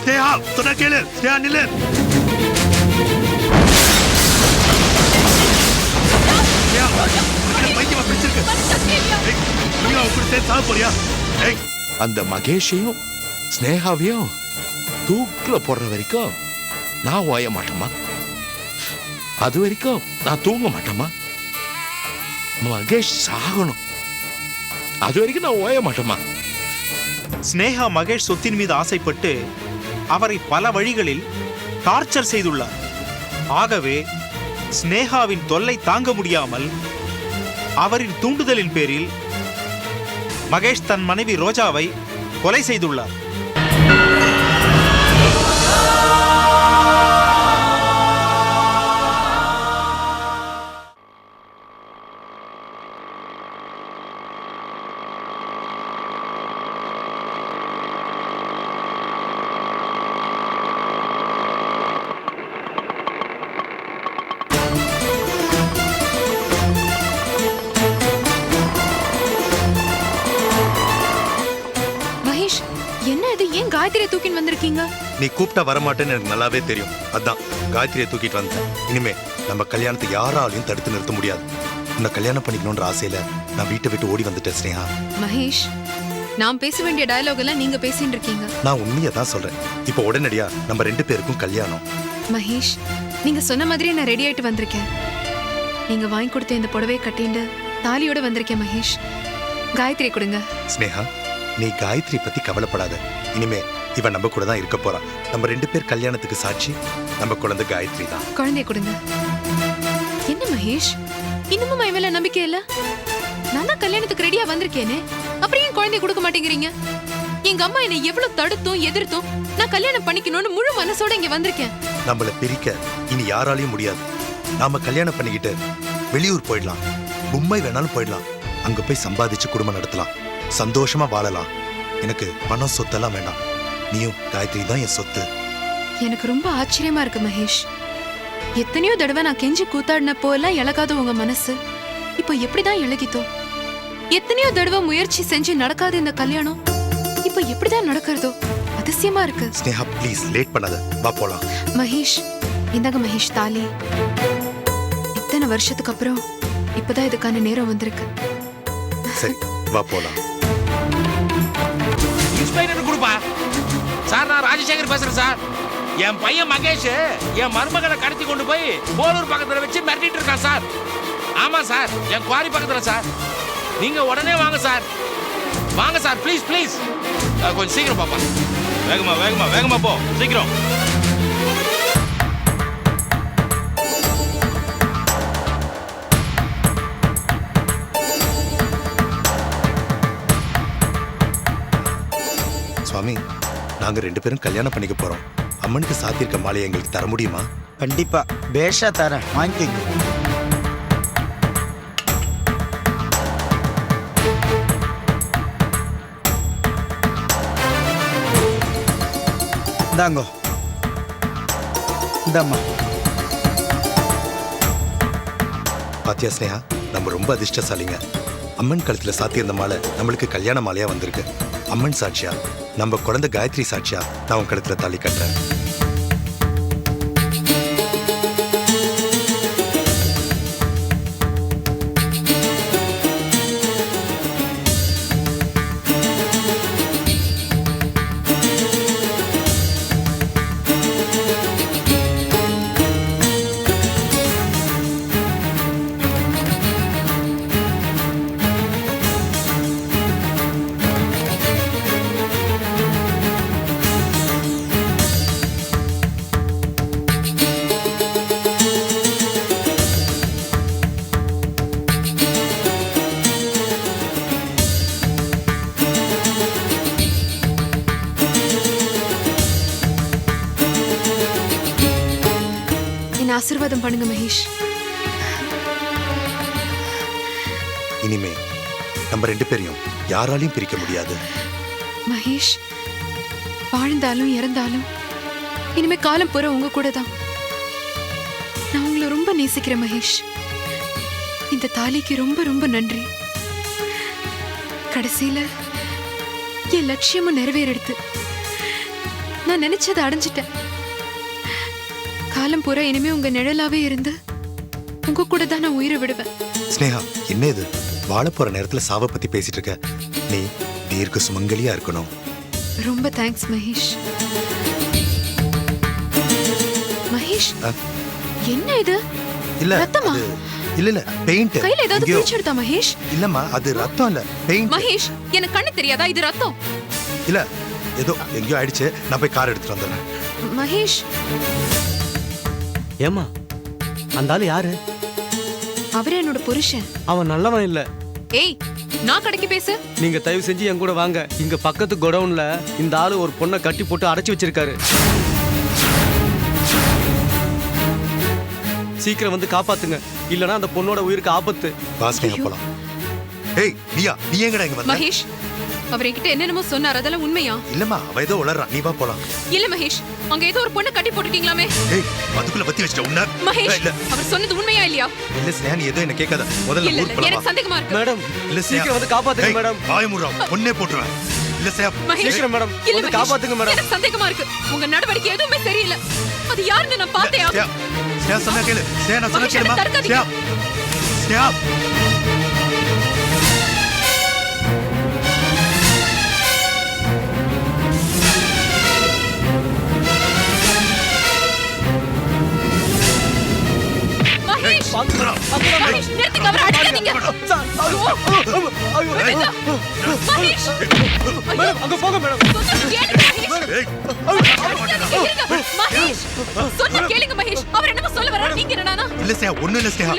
ஸ்னேகா சொன்னா கேளு. ஸ்னேகா நில்லு. அந்த மகேஷையும் ஸ்னேகாவையும் தூக்குல போடுற வரைக்கும் நான் ஓய மாட்டேமா. அது வரைக்கும் நான் தூங்க மாட்டேமா. மகேஷ் சாகணும், அது வரைக்கும் நான் ஓய மாட்டேமா. ஸ்னேகா மகேஷ் சொத்தின் மீது ஆசைப்பட்டு அவரை பல வழிகளில் டார்ச்சர் செய்துள்ளார். ஆகவே ஸ்னேகாவின் தொல்லை தாங்க முடியாமல் அவரின் தூண்டுதலின் பேரில் மகேஷ் தன் மனைவி ரோஜாவை கொலை செய்துள்ளார். காயத்ரியை தூக்கிட்டு வந்திருக்கீங்க. நீ கூப்பிட்டா வரமாட்டேன்னு எனக்கு நல்லாவே தெரியும். அதான் காயத்ரியை தூக்கிட்டு வந்தேன். இனிமே நம்ம கல்யாணத்தை யாராலையும் தடுத்து நிறுத்த முடியாது. உன்னை கல்யாணம் பண்ணிக்கணும்ன்ற ஆசையில நான் வீட்டை விட்டு ஓடி வந்துட்டேன் ஸ்னேகா. மகேஷ், நான் பேச வேண்டிய டயலாக் எல்லாம் நீங்க பேசிட்டு இருக்கீங்க. நான் உண்மையை தான் சொல்றேன். இப்போ உடனடியா நம்ம 2 பேருக்கும் கல்யாணம். மகேஷ், நீங்க சொன்ன மாதிரி நான் ரெடி ஆயிட்டு வந்திருக்கேன். நீங்க வாங்கி கொடுத்த இந்த புடவையை கட்டிண்டு தாலியோட வந்திருக்கேன். மகேஷ், காயத்ரி கொடுங்க. ஸ்னேகா, நீ காயத்ரி பத்தி கவலைப்படாத. இனிமே இவன் நம்ம கூட தான் இருக்க போறான். நம்ம 2 பேர் கல்யாணத்துக்கு சாட்சி நம்ம குழந்தை காயத்ரி தான். குழந்தைய கொடுங்க. என்ன மகேஷ், இன்னமும் இவல நம்பிக்கை இல்ல? நான் தான் கல்யாணத்துக்கு ரெடியா வந்திருக்கேனே, அப்புறம் ஏன் குழந்தைய கொடுக்க மாட்டேங்கிறீங்க? எங்க அம்மா என்னை எவ்வளவு தடுத்தும் எதிர்த்தும் நான் கல்யாணம் பண்ணிக்கணும்னு முழு மனசோட இங்க வந்திருக்கேன். நம்மள பிரிக்க இனி யாராலையும் முடியாது. நாம கல்யாணம் பண்ணிக்கிட்டு வெளியூர் போயிடலாம், மும்பை வேணாலும் போயிடலாம். அங்க போய் சம்பாதிச்சு குடும்பம் நடத்தலாம், சந்தோஷமா வாழலாம். எனக்கு பணம் சொத்தெல்லாம் வேண்டாம். நீயும் காயத்ரி தான் என் சொத்து. எனக்கு ரொம்ப ஆச்சரியமா இருக்கு மகேஷ். எத்தனையோ தடவை நான் கெஞ்சி கூத்தாடினப்போ எல்லாம் இழகாத உங்க மனசு இப்போ எப்படிதான் இழகித்தோ? எத்தனையோ தடவை முயற்சி செஞ்சு நடக்காத இந்த கல்யாணம் இப்போ எப்படிதான் நடக்கிறதோ? அதிசயமா இருக்கு. ஸ்னேகா ப்ளீஸ் லேட் பண்ணாத, வா போலாம். மகேஷ், இந்தாங்க மகேஷ் தாலி. இத்தனை வருஷத்துக்கு அப்புறம் இப்பதான் இதுக்கான நேரம் வந்திருக்கு. சரி வா போலாம். இன்ஸ்பெக்டர் கொடுப்பா. சார், நான் ராஜசேகர் பேசுறேன் சார். என் பையன் மகேஷ் என் மருமகனை கடத்தி கொண்டு போய் போலூர் பக்கத்துல வச்சு மிரட்டிட்டு இருக்கான் சார். ஆமா சார், என் குவாரி பக்கத்துல சார். நீங்க உடனே வாங்க சார். வாங்க சார், ப்ளீஸ் ப்ளீஸ். கொஞ்சம் சீக்கிரம் பாப்பா. வேகமா வேகமா வேகமா போ, சீக்கிரம். சுவாமி, நாங்க 2 பேரும் கல்யாணம் பண்ணிக்க போறோம். அம்மனுக்கு சாத்தியிருக்க மாலையை எங்களுக்கு தர முடியுமா? கண்டிப்பா, பேஷா தரேன், வாங்கிக்கோங்க. இந்தாங்கோ, இந்தாம்மா. பாத்தியா ஸ்னேகா, நம்ம ரொம்ப அதிர்ஷ்டசாலிங்க. அம்மன் கழுத்துல சாத்தியிருந்த மாலை நம்மளுக்கு கல்யாண மாலையா வந்திருக்கு. அம்மன் சாட்சியா, நம்ம குழந்தை காயத்ரி சாட்சியா நான் உன் கழுத்துல தாலி கட்டுறேன். ஆசீர்வாதம் பண்ணுங்க மகேஷ். இனிமே நம்ம 2 பேரையும் யாராலையும் பிரிக்க முடியாது. மகேஷ், வாழ்ந்தாலும் இறந்தாலும் இனிமே காலம் பூரா உங்க கூட தான். நான் உங்களை ரொம்ப நேசிக்கிறேன் மகேஷ். இந்த தாலிக்கு ரொம்ப ரொம்ப நன்றி. கடைசியில என் லட்சியமும் நிறைவேறிடுது. நான் நினைச்சதை அடைஞ்சிட்டேன். காலம் பூரா இனிமே உங்க நிழலாவே இருந்து உங்க கூட தான் நான் உயிரை விடுவேன். ஸ்னேகா, என்ன இது? வாழ போற நேரத்துல சாவை பத்தி பேசிட்டு இருக்க. நீ தீர்க்க சுமங்கலியா இருக்கணும். ரொம்ப தேங்க்ஸ் மகேஷ். மகேஷ், என்ன இது? இல்ல ரத்தமா? அது- இல்ல இல்ல பெயிண்ட். கையில ஏதாவது பிடிச்சிடுதா மகேஷ்? இல்லம்மா, அது ரத்தம் இல்ல, பெயிண்ட். மகேஷ், எனக்கு கண்ணு தெரியாதா? இது ரத்தம். இல்ல, ஏதோ எங்கேயோ ஆயிடுச்சு. நான் போய் கார் எடுத்துட்டு வந்துடுறேன். மகேஷ், ஏமா அந்த ஆளு யாரு? அவரே என்னோட புருஷன். அவன் நல்லவன் இல்ல. ஏய், நான் கடைக்கு பேசு. நீங்க தயவு செஞ்சு என் கூட வாங்க. இங்க பக்கத்து குடவுன்ல இந்த ஆளு ஒரு பொண்ணை கட்டி போட்டு அடைச்சு வச்சிருக்காரு. சீக்கிரம் வந்து காப்பாத்துங்க, இல்லனா அந்த பொண்ணோட உயிருக்கு ஆபத்து. வா ஸ்னேகா, போலாம். ஏய் நீயா, நீ எங்கடா இங்க வந்த? மகேஷ், அவர் என்கிட்ட என்னென்னமோ சொன்னார், அதெல்லாம் உண்மையா? இல்லம்மா, அவ ஏதோ உளறா. நீ வா போலாம். இல்ல மகேஷ், அங்க ஏதோ ஒரு பொண்ணை கட்டி போட்டுட்டீங்களாமே. ஏய், அதுக்குள்ள வத்தி வச்சிட்ட உன்ன. மகேஷ், இல்ல அவர் சொன்னது உண்மையா இல்லையா? இல்ல ஸ்னேகா, நீ ஏதோ என்ன கேட்காத. முதல்ல இல்ல ஊர் இல்ல, போலாம். எனக்கு சந்தேகமா இருக்கு. மேடம் இல்ல ஸ்னேகா, சீக்கிரம் வந்து காப்பாத்துங்க ஏய், மேடம். வாய மூடுறா, பொண்ணே போட்டுருவேன். இல்ல ஸ்னேகா, மகேஷ், சீக்கிரம் மேடம், இல்ல வந்து மகேஷ், காப்பாத்துங்க மேடம். எனக்கு சந்தேகமா இருக்கு. உங்க நடவடிக்கை எதுவுமே சரியில்லை. அது யாருன்னு நான் பார்த்தேன். ஸ்னேகா, ஸ்னேகா சொன்னா கேளு. ஸ்னேகா, நான் சொன்னா மகேஷ், கேளுமா. என்னை தடுக்காதீங்க. ஸ்னேகா, ஸ்னேகா. மகேஷ், வந்துடா. மகேஷ், நிறுத்துங்க, அவரை அடிக்காதீங்க. சார், ஐயோ, ஐயோ. மகேஷ், மேடம், அங்க போங்க மேடம். சொன்னா கேளுங்க மகேஷ். ஏய், இருங்க, மகேஷ், சொன்னா கேளுங்க மகேஷ். அவர் என்னமோ சொல்ல வர்றாரு, நீங்க என்னடானா? இல்ல ஸ்னேகா, ஒண்ணும் இல்ல ஸ்னேகா.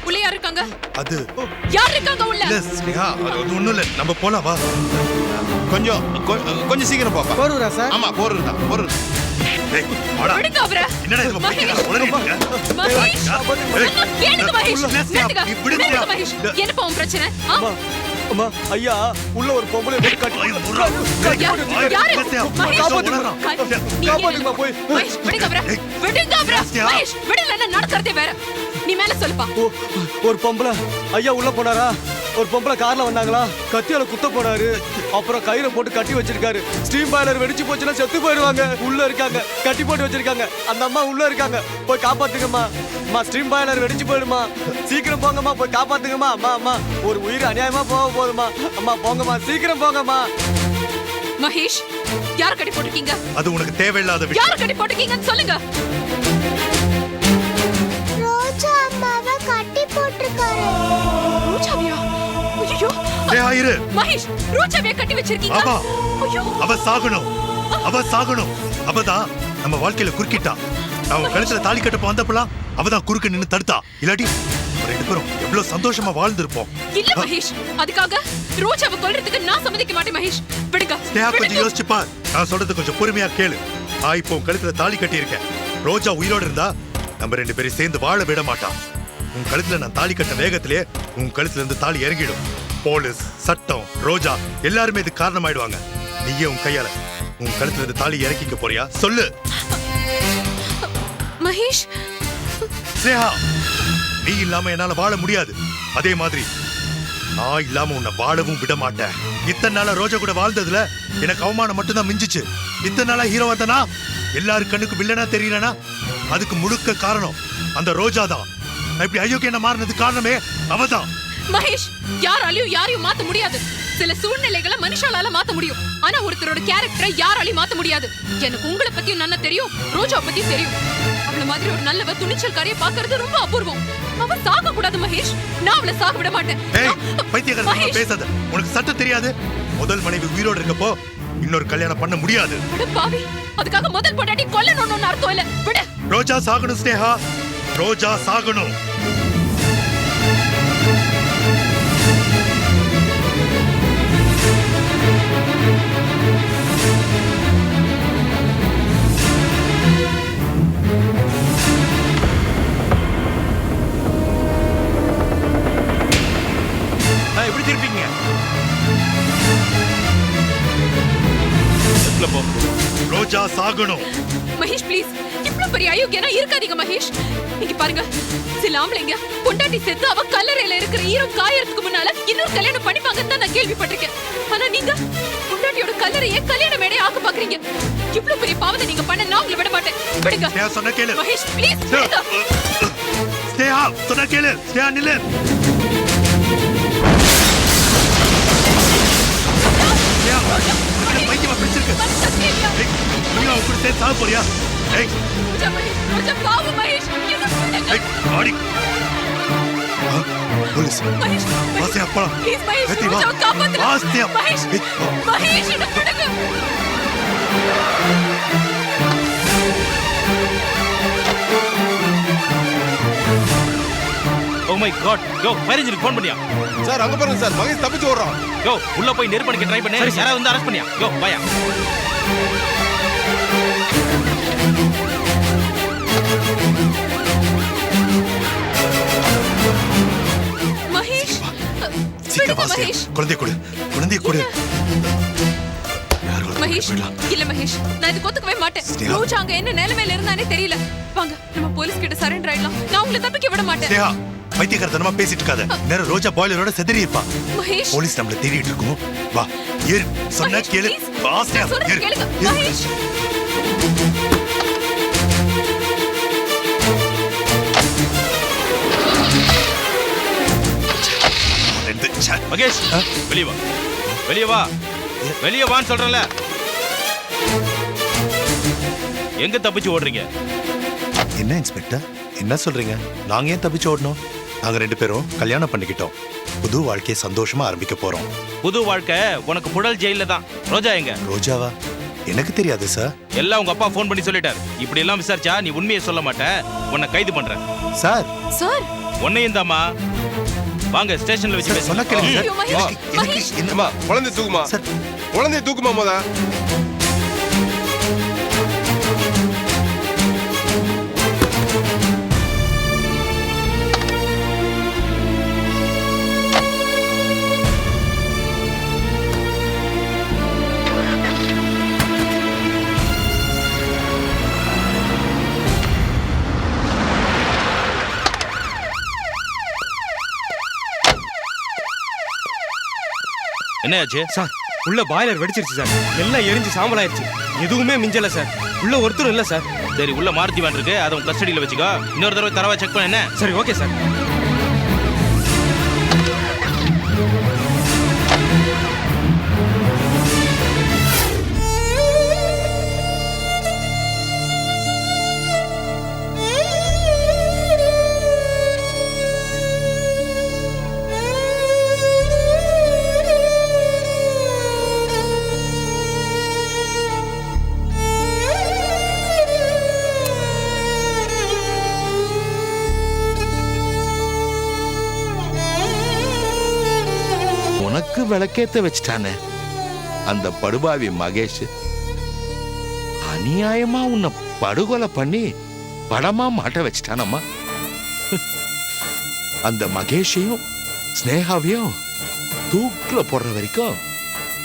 உள்ள யார் இருக்காங்க? அது யார் இருக்காங்க உள்ள? இல்ல ஸ்னேகா, அது ஒண்ணும் இல்ல. நம்ம போலாம் வா. கொஞ்சம் சீக்கிரம் பாப்பா. போறா சார்? ஆமா, போறது தான் போறது. ஏய், வாடா. விடுங்க அவரை. என்னடா இது பைத்தியமா உளறிட்டு இருக்க? மகேஷ், ஏய், சொன்னா கேளுங்க மகேஷ். இல்ல, நிறுத்துங்க, நீ விடுங்க. நிறுத்துங்க மகேஷ். என்னப்பா உன் பிரச்சனை? ஆ? அம்மா, அம்மா, ஐயா உள்ள ஒரு பொம்பளை போட்டு கட்டி வாய மூடுறா. யார்? வாய யாரு? இல்ல ஸ்னேகா, மகேஷ், காப்பாத்துங்க. உளறா. நீ காப்பாத்துங்கம்மா, போய். மகேஷ், விடுங்க அவரை. ஏய். விடுங்க அவரை. சத்யா. மகேஷ், விடலன்னா நடக்கிறதே வேற. நீ மேல சொல்லுப்பா. ஒரு பொம்பளை ஐயா உள்ள போனாரா? ஒரு பொம்பளை கார்ல வந்தாங்களா? கத்தியால குத்த போனாரு. அப்புறம் கயிறை போட்டு கட்டி வச்சிருக்காரு. ஸ்டீம் பாய்லர் வெடிச்சு போச்சுன்னா செத்து போயிடுவாங்க. உள்ள இருக்காங்க, கட்டி போட்டு வச்சிருக்காங்க. அந்த அம்மா உள்ள இருக்காங்க, போய் காப்பாத்துங்கம்மா. அம்மா, ஸ்டீம் பாய்லர் வெடிச்சு போயிடுமா. சீக்கிரம் போங்கம்மா, போய் காப்பாத்துங்கம்மா. அம்மா, அம்மா, ஒரு உயிர் அநியாயமா போக போகுதுமா. அம்மா போங்கம்மா, சீக்கிரம் போங்கம்மா. மகேஷ், யார் கட்டி போட்டுருக்கீங்க? அது உனக்கு தேவையில்லாத விஷயம். யார் கட்டி போட்டுருக்கீங்கன்னு சொல்லுங்க. ரோஜா அம்மாவை கட்டி போட்டிருக்காரு. ரோஜாவியா? ஐயோ, ஸ்னேகா, இரு. மகேஷ், ரோஜாவியா கட்டி வச்சிருக்கீங்க? ஆமா. ஐயோ, அவ சாகணும், அவ சாகணும். அவதான் நம்ம வாழ்க்கையில குறுக்கிட்டா. அவன் கழுத்துல தாலி கட்டப்ப வந்தப்பலாம் அவதான் குறுக்க நின்னு தடுத்தா. இல்லாட்டி நம்ம ரெண்டு பேரும் எவ்வளவு சந்தோஷமா வாழ்ந்திருப்போம். இல்ல மகேஷ், அதுக்காக ரோஜாவை கொல்றதுக்கு நான் சம்மதிக்க மாட்டேன் மகேஷ். விடுங்க. ஸ்னேகா, கொஞ்சம் விடுங்க. யோசிச்சு பார். நான் சொல்றது கொஞ்சம் பொறுமையா கேளு. நான் இப்போ உன் கழுத்துல தாலி கட்டி இருக்கேன். ரோஜா உயிரோட இருந்தா நம்ம ரெண்டு பேரும் சேர்ந்து வாழ விட மாட்டான். உன் கழுத்துல நான் தாலி கட்ட வேகத்திலே உன் கழுத்துல இருந்து தாலி இறங்கிடும். போலீஸ், சட்டம், ரோஜா எல்லாருமே இது காரணமாயிடுவாங்க. நீயே உன் கையால உன் கழுத்துல இருந்து தாலி இறக்கிக்க போறியா? சொல்லு மகேஷ், ஸ்னேகா. நீ இல்லாம என்னால வாழ முடியாது. அதே மாதிரி நான் இல்லாம உன்னை வாழவும் விட மாட்டேன். இத்தனை நாளா ரோஜா கூட வாழ்ந்ததுல எனக்கு அவமானம் மட்டும்தான் மிஞ்சிச்சு. இத்தனை நாளா ஹீரோ வந்தனா எல்லாரு கண்ணுக்கு வில்லனா தெரியலனா அதுக்கு முழுக்க காரணம் அந்த ரோஜா தான். நான் இப்படி அயோக்கியனா மாறினது காரணமே அவதான். மகேஷ், யாராலையும் யாரையும் மாத்த முடியாது. சில சூழ்நிலைகளை மனுஷாலால மாத்த முடியும். ஆனா ஒருத்தரோட கேரக்டரை யாராலையும் மாத்த முடியாது. எனக்கு உங்களை பத்தியும் நல்லா தெரியும், ரோஜா பத்தியும் தெரியும். அவள மாதிரி ஒரு நல்லவ துணிச்சல்காரியை பாக்குறது ரொம்ப அபூர்வம். அவ சாக கூடாது மகேஷ். நான் அவளை சாக விட மாட்டேன். ஏய், பைத்தியக்காரமா மகேஷ், பேசாத. உனக்கு சட்டம் தெரியாது. முதல் மனைவி உயிரோடு இருக்கப்போ இன்னொரு கல்யாணம் பண்ண முடியாது. அட பாவி, அதுக்காக முதல் பொண்டாட்டி கொல்லணும்னு அர்த்தம் இல்ல. விடு. ரோஜா சாகணும் ஸ்னேகா, ரோஜா சாகணும். எப்படி திருப்பீங்க? லெஃப்ட்ல போ. ரோஜா சாகணும். மகேஷ், மகேஷ் ப்ளீஸ் இவ்வளவு பெரிய அயோக்கியனா இருக்காதீங்க மகேஷ். இங்க பாருங்க, சில ஆம்பளைங்க பொண்டாட்டி செத்து அவ கல்லறையில இருக்கிற ஈரம் காயறதுக்கு முன்னால இன்னொரு கல்யாணம் பண்ணிப்பாங்கன்னு தான் நான் கேள்விப்பட்டிருக்கேன். ஆனா நீங்க பொண்டாட்டியோட கல்லறையை கல்யாண மேடையை ஆக்க பாக்குறீங்க. இவ்வளவு பெரிய பாவத்தை நீங்க பண்ண நான் உங்களை விட மாட்டேன். விடுங்க ஸ்னேகா, சொன்னா கேளு. மகேஷ் ப்ளீஸ். ஸ்னேகா, சொன்னா கேளு. ஸ்னேகா நில்லு. பைத்தியமா பிடிச்சிருக்கு. நீ அவன் கூட சேர்த்து சாக போறியா? ஏய், கொஞ்சம் பாவம் மகேஷ். ஏய், ஆடி. போலீஸ். மகேஷ் வாசியா அப்பா. ப்ளீஸ் மகேஷ் ஏத்தி வா. கொஞ்சம் காப்பாத்துங்க. வாசியா. மகேஷ் மகேஷ் என்ன விடுங்க. Oh my god. Yo fire இன்ஜினுக்கு ஃபோன் பண்ணியா? சார் அங்க பாருங்க சார், மகேஷ் தப்பிச்சு ஓடுறான். யோ உள்ள போய் நெருப்படிக்க ட்ரை பண்ணு. யாராவது வந்து அரெஸ்ட் பண்ணியா? யோ பயா. மகேஷ் சீக்கிரம் விடுங்க வாசியா. மகேஷ். குழந்தைய கொடு. குழந்தைய கொடு. மகேஷ் இல்ல மகேஷ், நான் இதுக்கு ஒத்துக்கவே மாட்டேன். ஸ்னேகா. ரோஜா அங்க என்ன நிலைமையில இருந்தானே தெரியல. வாங்க நம்ம போலீஸ் கிட்ட சரண்டர் ஆயிடலாம். நான் உங்களை தப்பிக்க விட மாட்டேன். ஸ்னேகா, பைத்தியக்காரத்தனமா பேசிட்டு இருக்காத. நேரம் ரோஜா பாய்லரோட செதறி இருப்பா. மகேஷ் போலீஸ் நம்மள தேடிட்டு இருக்கோம். வா ஏறு. சொன்னா மகேஷ், கேளு. please. வா ஸ்னேகா, நான் சொல்றதை ஏறு. கேளுங்க. ஏறு. மகேஷ் ரெண்டு ச்சே. மகேஷ் வெளிய வா. வெளிய வா. வெளிய வான்னு சொல்றேன்ல. எங்க தப்பிச்சு ஓடுறீங்க? என்ன இன்ஸ்பெக்டர், என்ன சொல்றீங்க? நாங்க ஏன் தப்பிச்சு ஓடணும்? நாங்க ரெண்டு பேரும் கல்யாணம் பண்ணிக்கிட்டோம். புது வாழ்க்கையை சந்தோஷமா ஆரம்பிக்க போறோம். புது வாழ்க்கை உனக்கு புழல் ஜெயில தான். ரோஜா எங்க? ரோஜாவா? எனக்கு தெரியாது சார். எல்லாம் உங்க அப்பா ஃபோன் பண்ணி சொல்லிட்டாரு. இப்படி எல்லாம் விசாரிச்சா நீ உண்மையை சொல்ல மாட்ட. உன்னை கைது பண்றேன். சார் சார் உன்னையும் தாமா. வாங்க ஸ்டேஷன்ல வச்சு சார், சொன்னா கேளுங்க சார். ஐயோ, மகேஷ், எனக்கு மகேஷ். என்னமா குழந்தை தூக்குமா சார்? குழந்தைய தூக்குமா மோத. என்னாச்சு? சார் உள்ள பாய்லர் வெடிச்சிருச்சு சார். எல்லாம் எரிஞ்சு சாம்பல் ஆயிருச்சு. எதுவுமே மிஞ்சல சார். உள்ள ஒருத்தரும் இல்ல சார். சரி உள்ள மாருதி வேன் இருக்கு, அதை உன் கஸ்டடியில வச்சுக்கோ. இன்னொரு தடவை தரவா செக் பண்ண. என்ன? சரி ஓகே சார். உனக்கு விளக்கேத்த வச்சுட்டானே அந்த படுபாவி மகேஷ். அநியாயமா உன்னை படுகொலை பண்ணி படமா மாட்ட வச்சுட்டானம்மா. அந்த மகேஷையும் ஸ்னேகாவையும் தூக்குல போடுற வரைக்கும்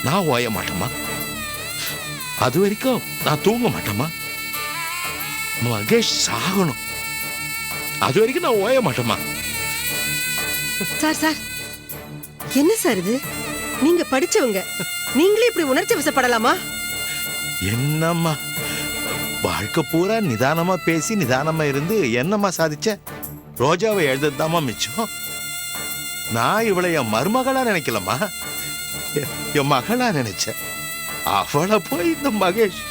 நான் ஓய மாட்டேம்மா. அது வரைக்கும் நான் தூங்க மாட்டேம்மா. மகேஷ் சாகணும், அது வரைக்கும் நான் ஓய மாட்டேம்மா. சார் சார் என்ன சார் இது? நீங்க படிச்சவங்க, நீங்களே இப்படி உணர்ச்சி வசப்படலாமா? என்னம்மா வாழ்க்கை பூரா நிதானமா பேசி நிதானமா இருந்து என்னம்மா சாதிச்ச? ரோஜாவை எழுதுதாம்மா மிச்சம். நான் இவளை என் மருமகளா நினைக்கலம்மா, என் மகளா நினைச்சேன். அவளை போய் இந்த மகேஷ்.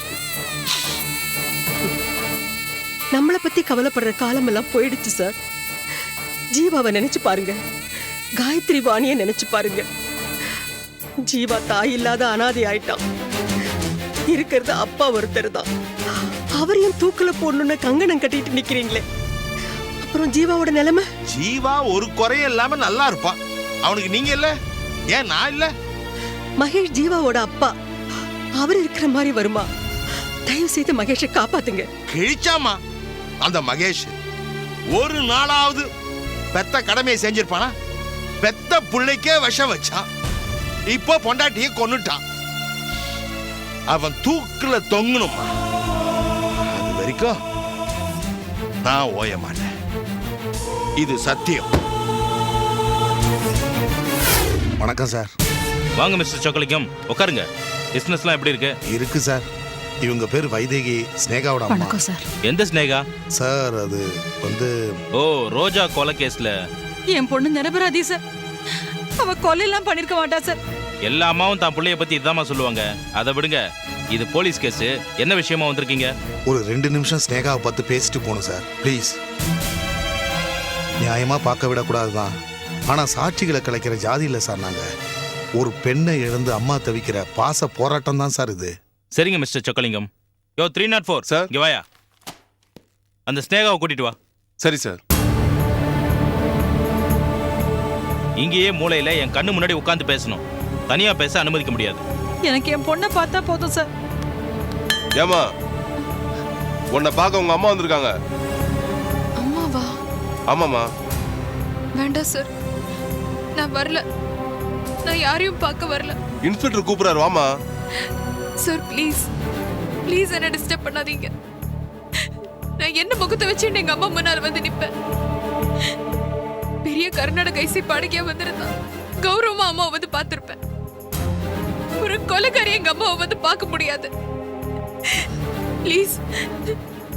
நம்மளை பத்தி கவலைப்படுற காலம் எல்லாம் போயிடுச்சு சார். ஜீவாவை நினைச்சு பாருங்க, காயத்ரி வாணிய நினைச்சு பாருங்க. ஜீவா தாய் இல்லாத அனாதை ஆயிட்டான். இருக்கிறது அப்பா ஒருத்தர் தான். அவரையும் தூக்குல போடணும்னு கங்கணம் கட்டிட்டு நிக்கிறீங்களே, அப்புறம் ஜீவாவோட நிலைமை? ஜீவா ஒரு குறையும் இல்லாம நல்லா இருப்பான். அவனுக்கு நீங்க இல்ல, ஏன் நான் இல்ல? மகேஷ் ஜீவாவோட அப்பா. அவர் இருக்கிற மாதிரி வருமா? தயவு செய்து மகேஷை காப்பாத்துங்க. கிழிச்சாமா அந்த மகேஷ் ஒரு நாளாவது பெத்த கடமையை செஞ்சிருப்பானா? பெத்த பிள்ளைக்கே விஷம் வச்சான். இப்போ பொண்டாட்டியை கொன்னுட்டான். அவன் தூக்குல தொங்கணுமா? அது வரைக்கும் நான் ஓய மாட்டேன். இது சத்தியம். வணக்கம் சார். வாங்க மிஸ்டர் சொக்கலிங்கம், உட்காருங்க. பிசினஸ்லாம் எப்படி இருக்கு? இருக்கு சார். இவங்க பேர் வைதேகி, ஸ்னேகாவோட அம்மா. வணக்கம் சார். எந்த ஸ்னேகா? சார் அது வந்து ஓ, ரோஜா கொலை கேஸ்ல. என் பொண்ணு நிரபராதி சார். அவ கொலையெல்லாம் பண்ணிருக்க மாட்டா சார். எல்லா அம்மாவும் தான் பிள்ளைய பத்தி இதாம்மா சொல்லுவாங்க. அதை விடுங்க, இது போலீஸ் கேஸ். என்ன விஷயமா வந்திருக்கீங்க? ஒரு 2 நிமிஷம் ஸ்னேகாவை பார்த்து பேசிட்டு போகணும் சார், ப்ளீஸ். நியாயமா பார்க்க விடக்கூடாதுதான், ஆனா சாட்சிகளை கலைக்கிற ஜாதி இல்லை சார் நாங்க. ஒரு பெண்ணை இழந்து அம்மா தவிக்கிற பாச போராட்டம் தான் சார் இது. சரிங்க மிஸ்டர் சொக்கலிங்கம். யோ 304 சார். இங்க வாயா. அந்த ஸ்னேகாவை கூட்டிட்டு வா. சரி சார். இங்கேயே மூலையில என் கண்ணு முன்னாடி உட்கார்ந்து பேசணும். தனியா பேச அனுமதிக்க முடியாது. எனக்கு என் பொண்ணை பார்த்தா போதும் சார். ஏமா, உன்னை பார்க்க உங்க அம்மா வந்திருக்காங்க. அம்மாவா? ஆமாமா. வேண்டாம் சார், நான் வரல. நான் யாரையும் பார்க்க வரல. இன்ஸ்பெக்டர் கூப்பிடுறாரு, வாமா. சார் ப்ளீஸ் ப்ளீஸ் என்ன டிஸ்டர்ப் பண்ணாதீங்க. நான் என்ன முகத்தை வச்சுட்டு எங்க அம்மா முன்னால் வந்து நிப்பேன்? பெரிய கர்நாடக ஐசி பாடகையா வந்திருந்தா கௌரவமா அம்மாவை வந்து பார்த்திருப்பேன். ஒரு கொலைக்காரி எங்க அம்மாவை வந்து பார்க்க முடியாது. ப்ளீஸ்,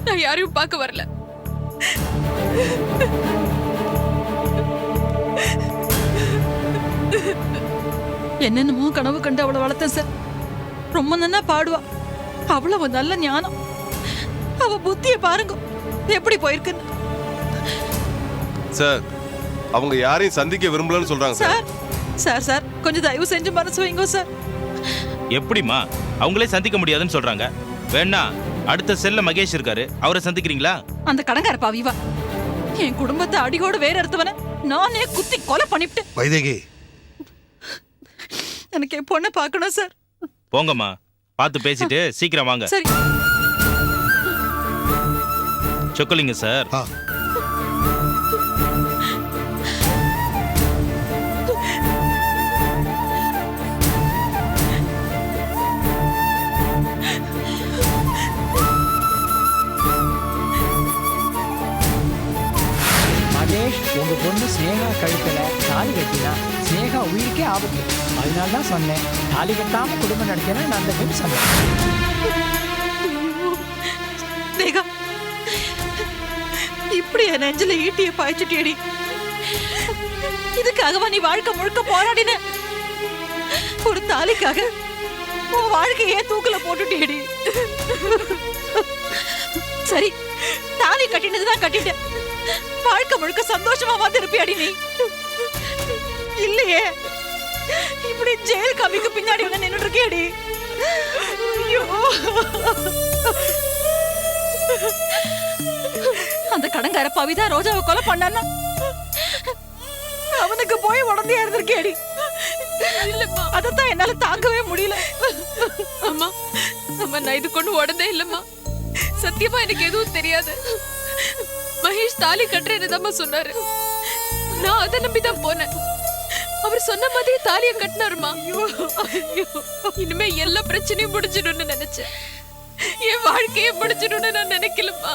நான் யாரையும் பார்க்க வரல. என்னென்னமோ கனவு கண்டு அவளை வளர்த்தேன் சார். ரொம்ப நன்னா பாடுவா. அவ்வளவு நல்ல ஞானம். அவ புத்தியை பாருங்க எப்படி போயிருக்குன்னு. சார், அவங்க யாரையும் சந்திக்க விரும்பலன்னு சொல்றாங்க சார். சார் சார் சார் கொஞ்சம் தயவு செஞ்சு மனசு வைங்க சார். எப்படிமா அவங்களே சந்திக்க முடியாதுன்னு சொல்றாங்க? வேணா அடுத்த செல்ல மகேஷ் இருக்காரு, அவரை சந்திக்கிறீங்களா? அந்த கடங்கார பாவிவா என் குடும்பத்தை அடியோடு வேற எடுத்தவன நானே குத்தி கொலை பண்ணிவிட்டு. வைதேகி, எனக்கு என் பொண்ணை பார்க்கணும் சார். போங்கம்மா, பார்த்து பேசிட்டு சீக்கிரம் வாங்க. சரி. சொக்கலிங்க சார். ஆ மகேஷ், உங்க பொண்ணு ஸ்னேகா கழுத்துல தாலி கட்டினா ஸ்னேகா உயிருக்கே ஆபத்து. அதனால தான் சொன்னேன், தாலி கட்டாம குடும்பம் நடத்தினா நல்லதுன்னு சொன்னேன். ஸ்னேகா, இப்படி என் நெஞ்சில ஈட்டிய பாய்ச்சிட்டேடி. இதுக்காகவா நீ வாழ்க்கை முழுக்க போராடின? ஒரு தாலிக்காக உன் வாழ்க்கையே தூக்கல போட்டுட்டேடி. சரி, தாலி கட்டினதுதான் கட்டிட்டேன். வாழ்க்கை முழுக்க சந்தோஷமா திருப்பியாடி நீ. இல்லையே, இப்படி ஜெயில் கம்பிக்கு பின்னாடி வந்து நின்னுட்டு இருக்கேடி. ஐயோ, அந்த கடங்கார பாவிதான் ரோஜாவை கொலை பண்ணானா? அவனுக்கு போய் உடனே இருந்திருக்கேடி. இல்லம்மா, அதத்தான் என்னால தாங்கவே முடியல. அம்மா அம்மா, நான் இது கொண்டு உடனே இல்லம்மா. சத்தியமா எனக்கு எதுவும் தெரியாது. மகேஷ் தாலி கட்டுறேன்னு தான் சொன்னாரு. நான் அதை நம்பிதான் போனேன். அவர் சொன்ன மாதிரி தாலியை கட்டினாருமா. இனிமே எல்லா பிரச்சனையும் முடிச்சிடும்னு நினைச்சேன். என் வாழ்க்கையை முடிச்சிடும்னு நான் நினைக்கலம்மா.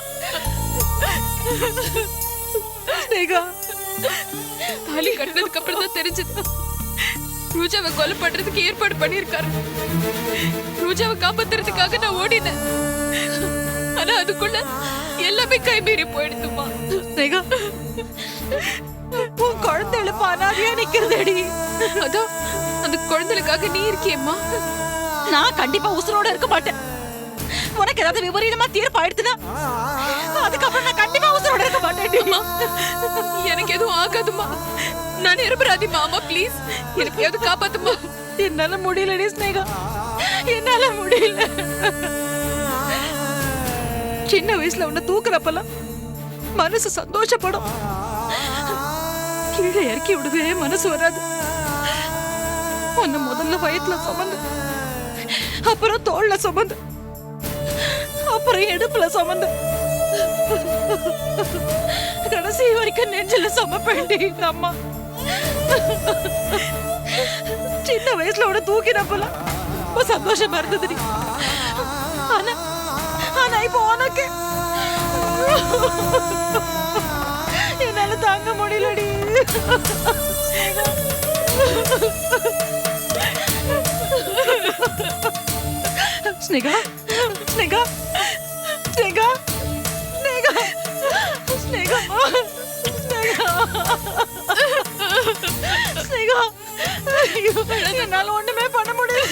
தாலி கட்டினதுக்கு அப்புறம் தான் தெரிஞ்சது ரோஜாவை கொலை பண்றதுக்கு ஏற்பாடு பண்ணிருக்காரு. ரோஜாவை காப்பாத்துறதுக்காக நான் ஓடினேன். ஆனா அதுக்குள்ள எல்லாமே கைமீறி போயிடுதுமா. உன் குழந்தைகளை அனாதையா நிக்கிறதடி. அதோ அந்த குழந்தைகளுக்காக நீ இருக்கியம்மா. நான் கண்டிப்பா உசுரோட இருக்க மாட்டேன். உனக்கு ஏதாவது விபரீதமா தீர்ப்பு ஆயிடுச்சுன்னா அதுக்கப்புறம் நான் கண்டிப்பா உசுரோட இருக்க மாட்டேன். எனக்கு எதுவும் ஆகாதுமா. நான் நிரபராதிமா. அம்மா ப்ளீஸ், எனக்கு எது காப்பாத்துமா. என்னால முடியலடி ஸ்னேகா, என்னால முடியல. சின்ன வயசுல உன்னை தூக்குறப்பெல்லாம் மனசு சந்தோஷப்படும். கீழே இறக்கி விடுவே மனசு வராது. உன்னை முதல்ல வயிற்றுல சுமந்து, அப்புறம் தோல்ல சுமந்து, அப்புறம் எடுப்புல சுமந்து, கடைசி வரைக்கும் நெஞ்சில சுமப்பேண்டி அம்மா. சின்ன வயசுல உன்னை தூக்கினப்பெல்லாம் ரொம்ப சந்தோஷமா இருந்தது. ஆனா ஆனா இப்போ உனக்கு என்னால தாங்க முடியலடி. ஸ்னேகா, ஸ்னேகா, ஸ்னேகா, ஸ்னேகா, ஸ்னேகா, ஸ்னேகா, ஸ்னேகா. ஐயோ, என்னால ஒண்ணுமே பண்ண முடியல.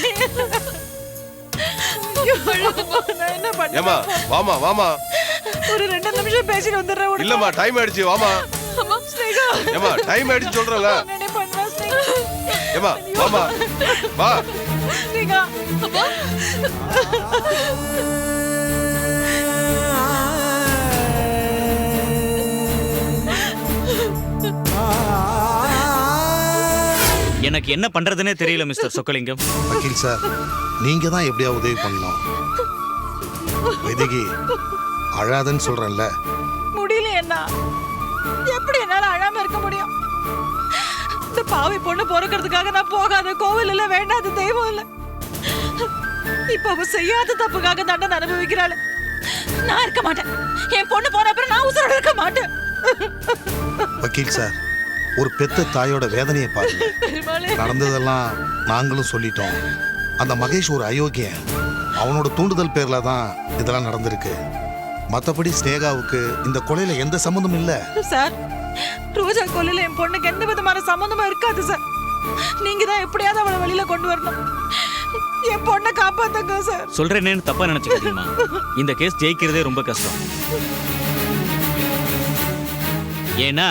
நான் என்ன பண்ண? ஏமா வாமா வாமா. ஒரு 2 நிமிஷம் பேசிட்டு வந்துடுறேன். இல்லம்மா டைம் ஆயிடுச்சு வாமா. அம்மா, ஸ்னேகா. ஏமா டைம் ஆயிடுச்சு சொல்றல. என்னடி பண்ணா ஸ்னேகா? ஏமா வாமா வா. ஸ்னேகா, அப்பா. எனக்கு என்ன பண்றதுன்னே தெரியல மிஸ்டர் சொக்கலிங்கம். வக்கீல் சார், நீங்க தான் எப்படியா உதவி பண்ணணும். வைதகி, அழாதன்னு சொல்றேன்ல. முடியல என்ன? எப்படி என்னால அழாம இருக்க முடியும்? இந்த பாவி பொண்ணு பொறுக்கிறதுக்காக நான் போகாத கோவில் இல்ல, வேண்டாத தெய்வம் இல்ல. இப்ப அவ செய்யாத தப்புக்காக தண்டனை அனுபவிக்கிறாள். நான் இருக்க மாட்டேன். என் பொண்ணு போன அப்புறம் நான் உசுரோட இருக்க மாட்டேன். வக்கீல் சார், ஒரு பெத்த தாயோட வேதனையை பாருங்க. நடந்ததெல்லாம் நாங்களும் சொல்லிட்டோம். அந்த மகேஷ் ஒரு அயோக்கியன். அவனோட தூண்டுதல் பேர்ல தான் இதெல்லாம் நடந்திருக்கு. மத்தபடி ஸ்னேகாவுக்கு இந்த கொலையில எந்த சம்மந்தமும் இல்ல சார். ரோஜா கொலையில என் பொண்ணுக்கு எந்த விதமான சம்மந்தமும் இருக்காது சார். நீங்க தான் எப்படியாவது அவளை வெளியில கொண்டு வரணும். என் பொண்ணை காப்பாத்துங்க சார். சொல்றேன்னு தப்பா நினைச்சுக்காதீங்கம்மா. இந்த கேஸ் ஜெயிக்கிறதே ரொம்ப கஷ்டம். ஏன்னா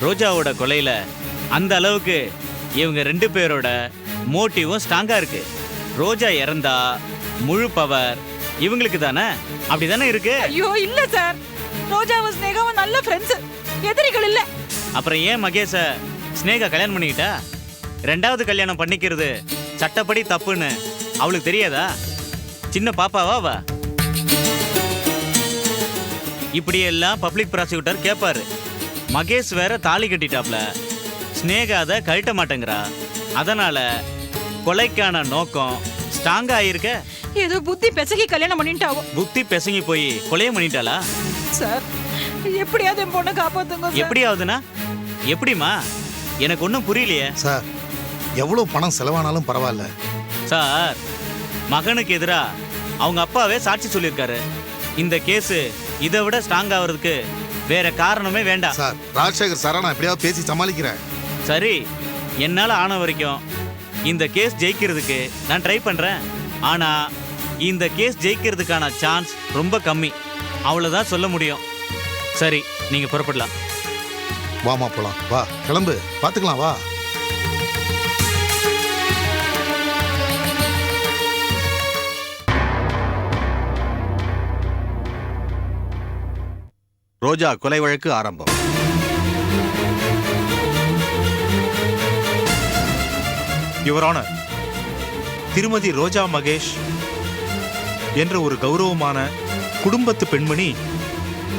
ரோஜாவோட கொலையில அந்த அளவுக்கு இவங்க 2 பேரோட மோட்டிவும் ஸ்ட்ராங்கா இருக்கு. ரோஜா இறந்தா முழு பவர் இவங்களுக்கு தானே, அப்படிதானே இருக்கு? ஐயோ இல்ல சார். ரோஜாவும் ஸ்னேகாவும் நல்ல ஃப்ரெண்ட்ஸ், எதிரிகள் இல்ல. அப்புறம் ஏன் மகேஷ ஸ்னேகா கல்யாணம் பண்ணிக்கிட்டா? 2வது கல்யாணம் பண்ணிக்கிறது சட்டப்படி தப்புன்னு அவளுக்கு தெரியாதா? சின்ன பாப்பாவா அவ? இப்படியெல்லாம் பப்ளிக் ப்ராசிக்யூட்டர் கேட்பாரு. மகேஷ் வேற தாலி கட்டிட்டாப்ல, ஸ்னேகா அதை கழட்ட மாட்டேங்கிறா. அதனால கொலைக்கான நோக்கம் ஸ்ட்ராங்கா ஆயிருக்க. ஏதோ புத்தி பெசகி கல்யாணம் பண்ணிட்டாவோ. புத்தி பெசங்கி போய் கொலைய பண்ணிட்டாளா? சார், எப்படியாவது என் பொண்ணை காப்பாத்துங்க சார். எப்படியாவதுனா எப்படிமா? எனக்கு ஒன்றும் புரியலையே சார். எவ்வளவு பணம் செலவானாலும் பரவாயில்ல சார். மகனுக்கு எதிரா அவங்க அப்பாவே சாட்சி சொல்லியிருக்காரு. இந்த கேஸ் இதை விட ஸ்ட்ராங் ஆகிறதுக்கு வேற காரணமே வேண்டாம் சார். ராஜசேகர் சாரா, நான் எப்படியாவது பேசி சமாளிக்கிறேன். சரி, என்னால ஆன வரைக்கும் இந்த கேஸ் ஜெயிக்கிறதுக்கு நான் ட்ரை பண்றேன். ஆனா இந்த கேஸ் ஜெயிக்கிறதுக்கான சான்ஸ் ரொம்ப கம்மி. அவ்வளவுதான் சொல்ல முடியும். சரி, நீங்க புறப்படலாம். வாமா போலாம். வா, கிளம்பு, பாத்துக்கலாம். வா. ரோஜா கொலை வழக்கு ஆரம்பம். யுவர் ஆனர், திருமதி ரோஜா மகேஷ் என்ற ஒரு கௌரவமான குடும்பத்து பெண்மணி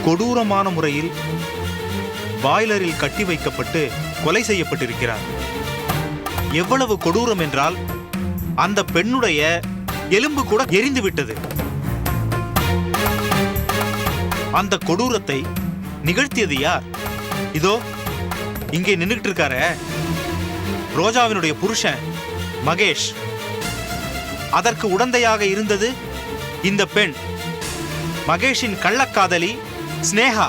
கொடூரமான முறையில் பாய்லரில் கட்டி வைக்கப்பட்டு கொலை செய்யப்பட்டிருக்கிறார். எவ்வளவு கொடூரம் என்றால் அந்த பெண்ணுடைய எலும்பு கூட எரிந்து விட்டது. அந்த கொடூரத்தை நிகழ்த்தியது யார்? இதோ இங்கே நின்னுகிட்டு இருக்காரே, ரோஜாவினுடைய புருஷன் மகேஷ். அதற்கு உடந்தையாக இருந்தது இந்த பெண், மகேஷின் கள்ளக்காதலி ஸ்னேகா.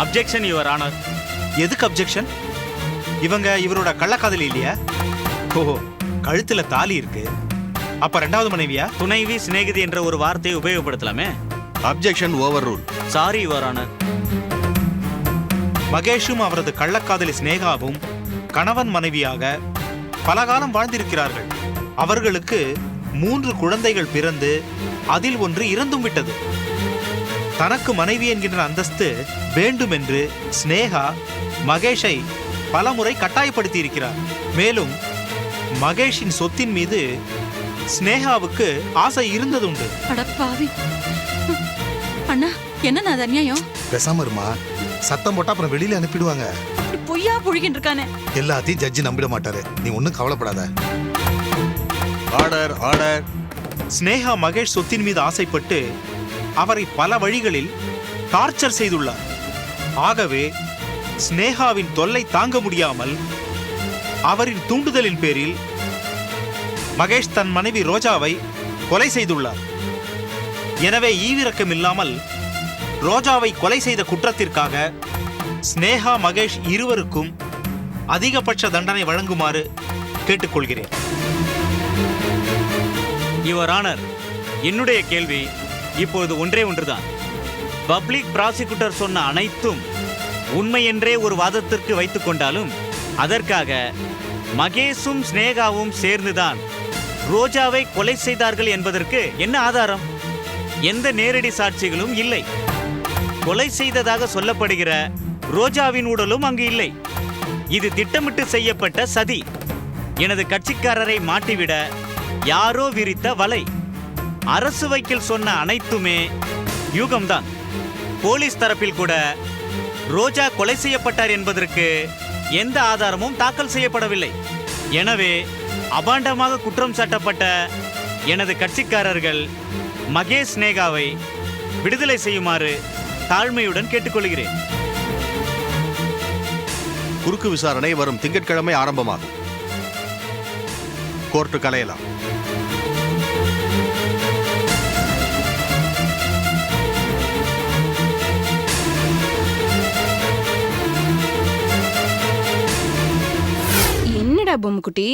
Objection your honour. எதுக்கு அப்ஜெக்ஷன்? இவங்க இவரோட கள்ளக்காதலி இல்லையா? ஓஹோ, கழுத்துல தாலி இருக்கு. அப்ப 2வது மனைவியா? துணைவி சிநேகிதி என்ற ஒரு வார்த்தையை உபயோகப்படுத்தலாமே. Objection overrule. Sorry your honour. மகேஷும் அவரது கள்ளக்காதலி ஸ்னேகாவும் கணவன் மனைவியாக பலகாலம் வாழ்ந்திருக்கிறார்கள். அவர்களுக்கு 3 குழந்தைகள் பிறந்து அதில் ஒன்று இறந்தும் விட்டது. தனக்கு மனைவி என்கின்ற அந்தஸ்து வேண்டும் என்று ஸ்னேகா மகேஷை பலமுறை கட்டாயப்படுத்தி இருக்கிறார். மேலும் மகேஷின் சொத்தின் மீது ஸ்னேகாவுக்கு ஆசை இருந்ததுண்டு. அடப்பாவி அண்ணா, என்ன அது அநியாயம்? பேசாம இருமா. சத்தம் போட்டா அப்புறம் வெளியில அனுப்பிடுவாங்க. பொய்யா புழுகிட்டு இருக்கானே. எல்லாத்தையும் ஜட்ஜி நம்பிட மாட்டாரு. நீ ஒன்னும் கவலைப்படாத. Order order. ஸ்னேகா மகேஷ் சொத்தின் மீது ஆசைப்பட்டு அவரை பல வழிகளில் டார்ச்சர் செய்துள்ளார். ஆகவே ஸ்னேகாவின் தொல்லை தாங்க முடியாமல் அவரின் தூண்டுதலின் பேரில் மகேஷ் தன் மனைவி ரோஜாவை கொலை செய்துள்ளார். எனவே ஈவிரக்கம் இல்லாமல் ரோஜாவை கொலை செய்த குற்றத்திற்காக ஸ்னேகா மகேஷ் இருவருக்கும் அதிகபட்ச தண்டனை வழங்குமாறு கேட்டுக்கொள்கிறேன். யுவர் ஆனர், என்னுடைய கேள்வி இப்போது ஒன்றே ஒன்றுதான். பப்ளிக் ப்ராசிக்யூட்டர் சொன்ன அனைத்தும் உண்மை என்றே ஒரு வாதத்திற்கு வைத்துக் கொண்டாலும் அதற்காக மகேஷும் ஸ்னேகாவும் சேர்ந்துதான் ரோஜாவை கொலை செய்தார்கள் என்பதற்கு என்ன ஆதாரம்? எந்த நேரடி சாட்சிகளும் இல்லை. கொலை செய்ததாக சொல்லப்படுகிற ரோஜாவின் உடலும் அங்கு இல்லை. இது திட்டமிட்டு செய்யப்பட்ட சதி. எனது கட்சிக்காரரை மாட்டிவிட யாரோ விரித்த வலை. அரசு வக்கீல் சொன்ன அனைத்துமே யூகம்தான். போலீஸ் தரப்பில் கூட ரோஜா கொலை செய்யப்பட்டார் என்பதற்கு எந்த ஆதாரமும் தாக்கல் செய்யப்படவில்லை. எனவே அபாண்டமாக குற்றம் சாட்டப்பட்ட எனது கட்சிக்காரர்கள் மகேஷ் ஸ்னேகாவை விடுதலை செய்யுமாறு தாழ்மையுடன் கேட்டுக்கொள்கிறேன். குறுக்கு விசாரணை வரும் திங்கட்கிழமை ஆரம்பமாகும். கோர்ட்டு கலையலாம். என்னடா பொம்முக்குட்டி,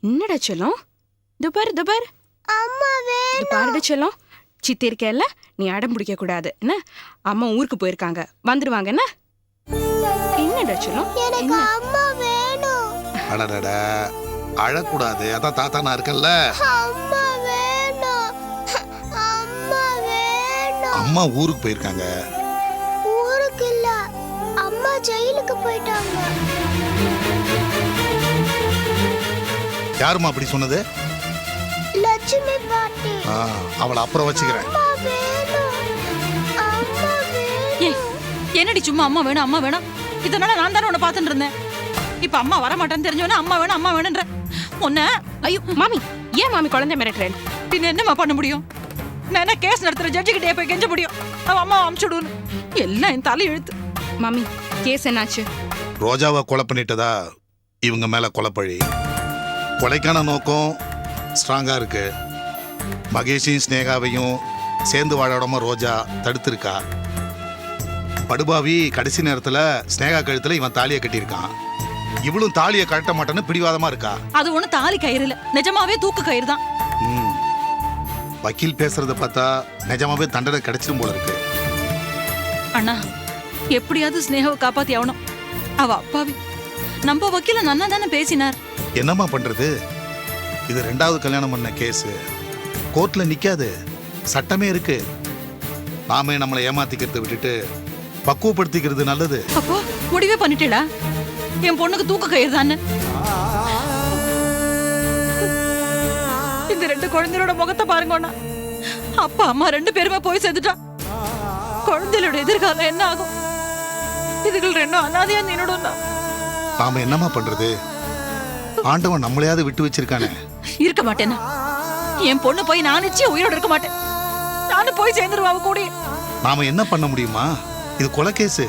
என்னடா செல்லம்? இது பாரு அம்மா இது பாருடா செல்லம். சித்தி இருக்கேல்ல, நீ அடம் பிடிக்க கூடாது என்ன? அம்மா ஊருக்கு போயிருக்காங்க, வந்துருவாங்க என்ன? என்னடா செல்லம்? எனக்கு அம்மா வேணும். அடடட, அழக்கூடாது. அதான் தாத்தா நான் இருக்கேன்ல. அம்மா வேணும். அம்மா வேணும். அம்மா ஊருக்கு போயிருக்காங்க. ஊருக்கு இல்ல, அம்மா ஜெயிலுக்கு போயிட்டாங்க. யாருமா அப்படி சொன்னது? லட்சுமி பாட்டி. அவளை அப்புறம் வச்சுக்கிறேன். அம்மா வேணும். அம்மா வேணும். என்னடி சும்மா அம்மா வேணும் அம்மா வேணும்? இதனால நான் தானே உன்னை பார்த்துட்டு இருந்தேன். இப்ப அம்மா வர மாட்டேன்னு தெரிஞ்சவன அம்மா வேணுன்ற உன்ன. ஐயோ மாமி, ஏன் மாமி குழந்தை மிரட்டுறேன்? பின்ன என்னம்மா பண்ண முடியும்? நான் என்ன கேஸ் நடத்துற ஜட்ஜி கிட்டே போய் கெஞ்ச முடியும்? அவன் அம்மா அமுச்சுடுன்னு எல்லாம் என் தலை எழுத்து. மாமி, கேஸ் என்னாச்சு? ரோஜாவை கொலை பண்ணிட்டதா இவங்க மேல கொலைப்பழி. கொலைக்கான நோக்கம் ஸ்ட்ராங்கா இருக்கு. மகேஷையும் ஸ்னேகாவையும் சேர்ந்து வாழாடாம ரோஜா தடுத்திருக்கா. படுபாவி கடைசி நேரத்துல ஸ்னேகா கழுத்துல இவன் தாலியை கட்டியிருக்கான். இவளும் தாலியை கட்ட மாட்டேன்னு பிடிவாதமா இருக்கா. அது ஒண்ணு தாலி கயிறு இல்ல, நிஜமாவே தூக்கு கயிறு தான். வக்கீல் பேசுறத பார்த்தா நிஜமாவே தண்டனை கிடைச்சிடும் போல இருக்கு. அண்ணா, எப்படியாவது ஸ்னேகாவை காப்பாத்தி ஆகணும். அவ அப்பாவி. நம்ம வக்கீல நன்னா தானே பேசினார். என்னம்மா பண்றது? இது 2வது கல்யாணம் பண்ண கேஸ். கோர்ட்ல நிக்காது. சட்டமே இருக்கு. நாமே நம்மளை ஏமாத்திக்கிறத விட்டுட்டு பக்குவப்படுத்திக்கிறது நல்லது. அப்போ முடிவே பண்ணிட்டேடா, என் பொண்ணுக்கு தூக்க கயிறு தானே. இந்த 2 குழந்தைகளோட முகத்தை பாருங்கண்ணா. அப்பா அம்மா 2 பேருமே போய் சேர்ந்துட்டா. குழந்தைகளோட எதிர்காலம் என்ன ஆகும்? இதுகள் 2 அனாதையா நின்னுடும். நாம என்னம்மா பண்றது? ஆண்டவன் நம்மளையாவது விட்டு வச்சிருக்கானே. இருக்க மாட்டேன்னா என் பொண்ணு போய் நான் நிச்சயம் உயிரோட இருக்க மாட்டேன். நானும் போய் சேர்ந்துருவா அவ கூட. நாம என்ன பண்ண முடியுமா? இது கொலை கேஸ்.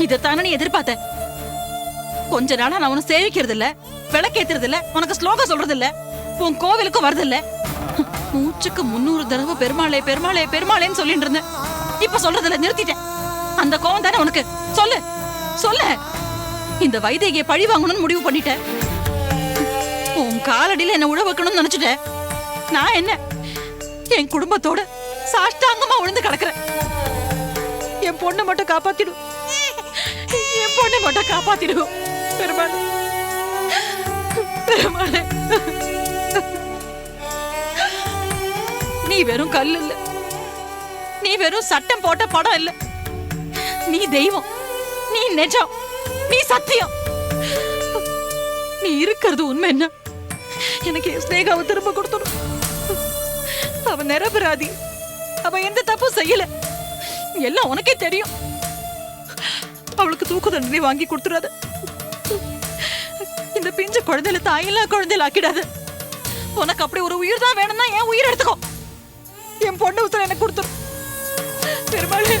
இதைத்தானே நீ எதிர்பார்த்த? கொஞ்ச நாளா நான் உன்னை சேவிக்கிறது இல்ல, விளக்கேத்துறது இல்ல, உனக்கு ஸ்லோகம் சொல்றது இல்ல, உன் கோவிலுக்கும் வருது இல்ல. மூச்சுக்கு 300 தடவை பெருமாளே பெருமாளே பெருமாளேன்னு சொல்லிட்டு இருந்தேன். இப்ப சொல்றது இல்ல, நிறுத்திட்டேன். அந்த கோவம் தானே உனக்கு? சொல்லு சொல்லு. இந்த வைதேகியை பழி வாங்கணும்னு முடிவு பண்ணிட்டேன். உன் காலடியில என்ன உழ வைக்கணும்னு நினைச்சிட்டேன். நான் என்ன என் குடும்பத்தோட சாஷ்டாங்கமா விழுந்து கிடக்குறேன். என் பொண்ணை மட்டும் காப்பாத்திடும். என் பொண்ணை மட்டும் காப்பாத்திடும். பெருமாளே பெருமாளே, நீ வெறும் கல் இல்ல, நீ வெறும் சட்டம் போட்ட படம் இல்ல, நீ தெய்வம், நீ நிஜம், நீ சத்தியம். நீ இருக்கிறது உண்மை என்ன? எனக்கு என் ஸ்னேகாவை திரும்ப கொடுத்துடும். அவ நிரபராதி, அவ எந்த தப்பும் செய்யல, எல்லாம் உனக்கே தெரியும். அவளுக்கு தூக்கு தண்டனை வாங்கி கொடுத்துறாத. இந்த பிஞ்ச குழந்தையில தாயில்லா குழந்தையில ஆக்கிடாத. உனக்கு அப்படி ஒரு உயிர் தான் வேணும்னா என் உயிர் எடுத்துக்கோ. என் பொண்ணு உத்தர எனக்கு கொடுத்துரும். பெருமாளே,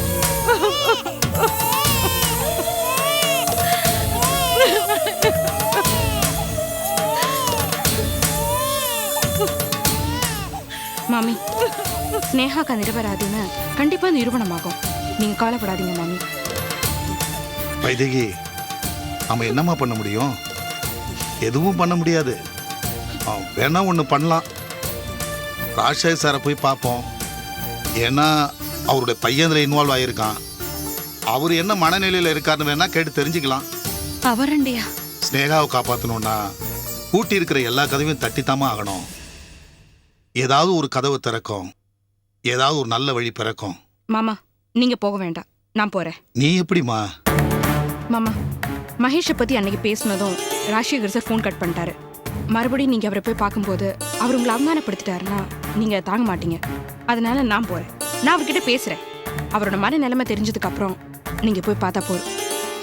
மாமி, ஸ்னேகாக்கா நிரபராதின்னு கண்டிப்பா நிரூபணமாகும். நீங்க கவலைப்படாதீங்க மாமி. வைதேகி, நம்ம என்னம்மா பண்ண முடியும்? எதுவும் பண்ண முடியாது. வேணா ஒன்று பண்ணலாம். ராஜசேகர் சாரை போய் பார்ப்போம். ஏன்னா அவருடைய பையன் இதில் இன்வால்வ் ஆகியிருக்கான். அவர் என்ன மனநிலையில் இருக்காருன்னு வேணா கேட்டு தெரிஞ்சுக்கலாம். அவரண்டியா? ஸ்னேகாவை காப்பாற்றணும்னா பூட்டி இருக்கிற எல்லா கதவையும் தட்டித்தாம ஆகணும். ஏதாவது ஒரு கதவு திறக்கும், ஏதாவது ஒரு நல்ல வழி பிறக்கும். மாமா, நீங்க போக வேண்டாம், நான் போறேன். நீ எப்படிமா? மாமா, மகேஷை பத்தி அன்னைக்கு பேசினதும் ராஜசேகர் சார் ஃபோன் கட் பண்ணிட்டாரு. மறுபடியும் நீங்க அவரை போய் பார்க்கும்போது அவர் உங்களை அவமானப்படுத்திட்டாருன்னா நீங்க தாங்க மாட்டீங்க. அதனால நான் போறேன். நான் அவர்கிட்ட பேசுறேன். அவரோட மன நிலைமை தெரிஞ்சதுக்கு அப்புறம் நீங்க போய் பார்த்தா போதும்.